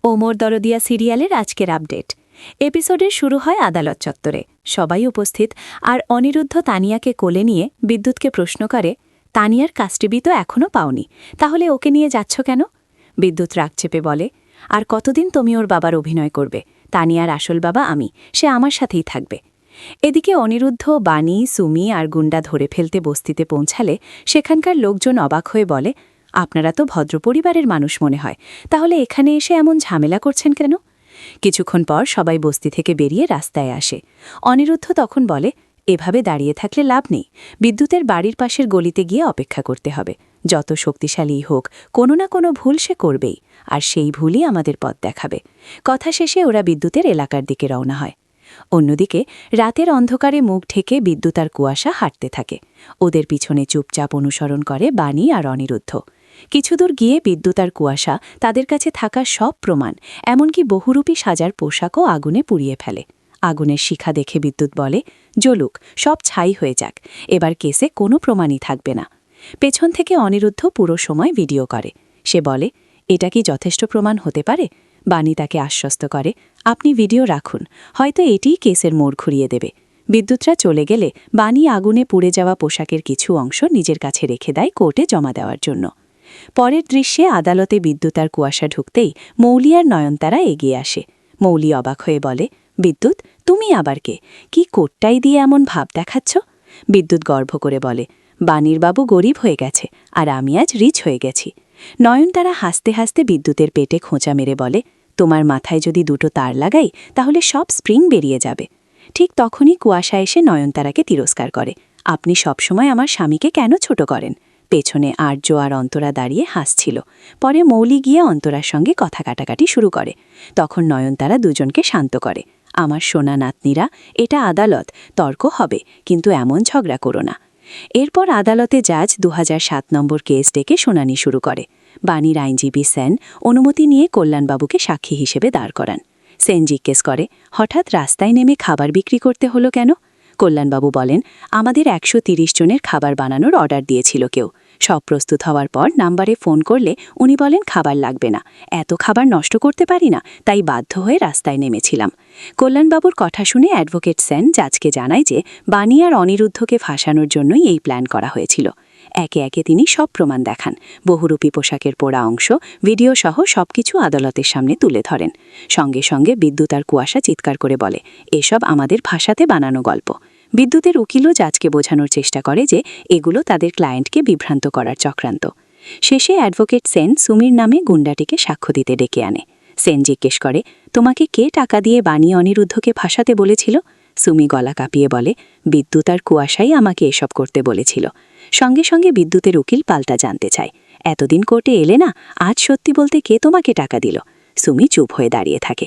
ওমর দরদিয়া সিরিয়ালের আজকের আপডেট। এপিসোডের শুরু হয় আদালত চত্বরে, সবাই উপস্থিত, আর অনিরুদ্ধ তানিয়াকে কোলে নিয়ে বিদ্যুৎকে প্রশ্ন করে, তানিয়ার কাস্টডি তো এখনও পাওনি, তাহলে ওকে নিয়ে যাচ্ছ কেন? বিদ্যুৎ রাগ চেপে বলে, আর কতদিন তুমি ওর বাবার অভিনয় করবে? তানিয়ার আসল বাবা আমি, সে আমার সাথেই থাকবে। এদিকে অনিরুদ্ধ, বাণী, সুমি আর গুন্ডা ধরে ফেলতে বস্তিতে পৌঁছালে সেখানকার লোকজন অবাক হয়ে বলে, আপনারা তো ভদ্র পরিবারের মানুষ মনে হয়, তাহলে এখানে এসে এমন ঝামেলা করছেন কেন? কিছুক্ষণ পর সবাই বস্তি থেকে বেরিয়ে রাস্তায় আসে। অনিরুদ্ধ তখন বলে, এভাবে দাঁড়িয়ে থাকলে লাভ নেই, বিদ্যুতের বাড়ির পাশের গলিতে গিয়ে অপেক্ষা করতে হবে। যত শক্তিশালীই হোক, কোনো না কোনো ভুল সে করবেই, আর সেই ভুলই আমাদের পথ দেখাবে। কথা শেষে ওরা বিদ্যুতের এলাকার দিকে রওনা হয়। অন্যদিকে রাতের অন্ধকারে মুখ ঢেকে বিদ্যুৎ আর কুয়াশা হাঁটতে থাকে। ওদের পিছনে চুপচাপ অনুসরণ করে বাণী আর অনিরুদ্ধ। কিছুদূর গিয়ে বিদ্যুৎ আর কুয়াশা তাদের কাছে থাকা সব প্রমাণ, এমনকি বহুরূপী সাজার পোশাকও আগুনে পুড়িয়ে ফেলে। আগুনের শিখা দেখে বিদ্যুৎ বলে, জ্বলুক, সব ছাই হয়ে যাক, এবার কেসে কোনো প্রমাণই থাকবে না। পেছন থেকে অনিরুদ্ধ পুরো সময় ভিডিও করে। সে বলে, এটা কি যথেষ্ট প্রমাণ হতে পারে? বাণী তাকে আশ্বস্ত করে, আপনি ভিডিও রাখুন, হয়তো এটিই কেসের মোড় ঘুরিয়ে দেবে। বিদ্যুৎরা চলে গেলে বাণী আগুনে পুড়ে যাওয়া পোশাকের কিছু অংশ নিজের কাছে রেখে দেয় কোর্টে জমা দেওয়ার জন্য। পরের দৃশ্যে আদালতে বিদ্যুৎ আর কুয়াশা ঢুকতেই মৌলি আর নয়নতারা এগিয়ে আসে। মৌলি অবাক হয়ে বলে, বিদ্যুৎ, তুমি আবার কে? কি কোটটাই দিয়ে এমন ভাব দেখাচ্ছ? বিদ্যুৎ গর্ব করে বলে, বাণীর বাবু গরিব হয়ে গেছে, আর আমি আজ রিচ হয়ে গেছি। নয়নতারা হাসতে হাসতে বিদ্যুতের পেটে খোঁচা মেরে বলে, তোমার মাথায় যদি দুটো তার লাগাই তাহলে সব স্প্রিং বেরিয়ে যাবে। ঠিক তখনই কুয়াশা এসে নয়নতারাকে তিরস্কার করে, আপনি সবসময় আমার স্বামীকে কেন ছোট করেন? পেছনে আর্য আর অন্তরা দাঁড়িয়ে হাসছিল। পরে মৌলি গিয়ে অন্তরার সঙ্গে কথা কাটাকাটি শুরু করে। তখন নয়নতারা দুজনকে শান্ত করে, আমার সোনা নাতনিরা, এটা আদালত, তর্ক হবে, কিন্তু এমন ঝগড়া করো না। এরপর আদালতে জাজ 2007 নম্বর কেস ডেকে শুনানি শুরু করে। বাণীর আইনজীবী সেন অনুমতি নিয়ে কল্যাণবাবুকে সাক্ষী হিসেবে দাঁড় করান। সেন জিজ্ঞেস করে, হঠাৎ রাস্তায় নেমে খাবার বিক্রি করতে হলো কেন? কল্যাণবাবু বলেন, আমাদের 130 জনের খাবার বানানোর অর্ডার দিয়েছিল কেউ। সব প্রস্তুত হওয়ার পর নাম্বারে ফোন করলে উনি বলেন খাবার লাগবে না, এত খাবার নষ্ট করতে পারি না, তাই বাধ্য হয়ে রাস্তায় নেমেছিলাম। কল্যাণবাবুর কথা শুনে অ্যাডভোকেট সেন জাজকে জানায় যে বাণী আর অনিরুদ্ধকে ফাঁসানোর জন্যই এই প্ল্যান করা হয়েছিল। একে একে তিনি সব প্রমাণ দেখান, বহুরূপী পোশাকের পোড়া অংশ, ভিডিও সহ সবকিছু আদালতের সামনে তুলে ধরেন। সঙ্গে সঙ্গে বিদ্যুৎ আর কুয়াশা চিৎকার করে বলে, এসব আমাদের ভাষাতে বানানো গল্প। বিদ্যুতের উকিলও জাজকে বোঝানোর চেষ্টা করে যে এগুলো তাদের ক্লায়েন্টকে বিভ্রান্ত করার চক্রান্ত। শেষে অ্যাডভোকেট সেন সুমির নামে গুন্ডাটিকে সাক্ষ্য দিতে ডেকে আনে। সেন জিজ্ঞেস করে, তোমাকে কে টাকা দিয়ে বাণী অনিরুদ্ধকে ফাঁসাতে বলেছিল? সুমি গলা কাঁপিয়ে বলে, বিদ্যুৎ আর কুয়াশাই আমাকে এসব করতে বলেছিল। সঙ্গে সঙ্গে বিদ্যুতের উকিল পাল্টা জানতে চায়, এতদিন কোর্টে এলে না, আজ সত্যি বলতে কে তোমাকে টাকা দিল? সুমি চুপ হয়ে দাঁড়িয়ে থাকে।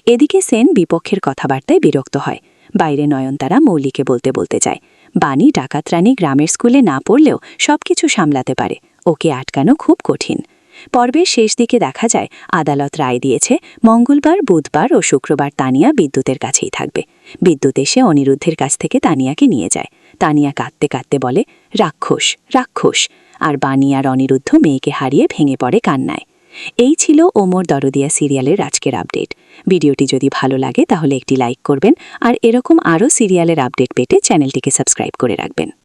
এদিকে সেন বিপক্ষের কথাবার্তায় বিরক্ত হয়। বাইরে নয়নতারা মৌলিকে বলতে চায়, বাণী ডাকাতরানী গ্রামের স্কুলে না পড়লেও সবকিছু সামলাতে পারে, ওকে আটকানো খুব কঠিন। পর্বের শেষ দিকে দেখা যায় আদালত রায় দিয়েছে মঙ্গলবার, বুধবার ও শুক্রবার তানিয়া বিদ্যুতের কাছেই থাকবে। বিদ্যুৎ এসে অনিরুদ্ধের কাছ থেকে তানিয়াকে নিয়ে যায়। তানিয়া কাঁদতে কাঁদতে বলে, রাক্ষস, রাক্ষস, আর বাণী আর অনিরুদ্ধ মেয়েকে হারিয়ে ভেঙে পড়ে কান্নায়। এই ছিল ওমর দরদিয়া সিরিয়ালের আজকের আপডেট। ভিডিওটি যদি ভালো লাগে তাহলে একটি লাইক করবেন, আর এরকম আরও সিরিয়ালের আপডেট পেতে চ্যানেলটিকে সাবস্ক্রাইব করে রাখবেন।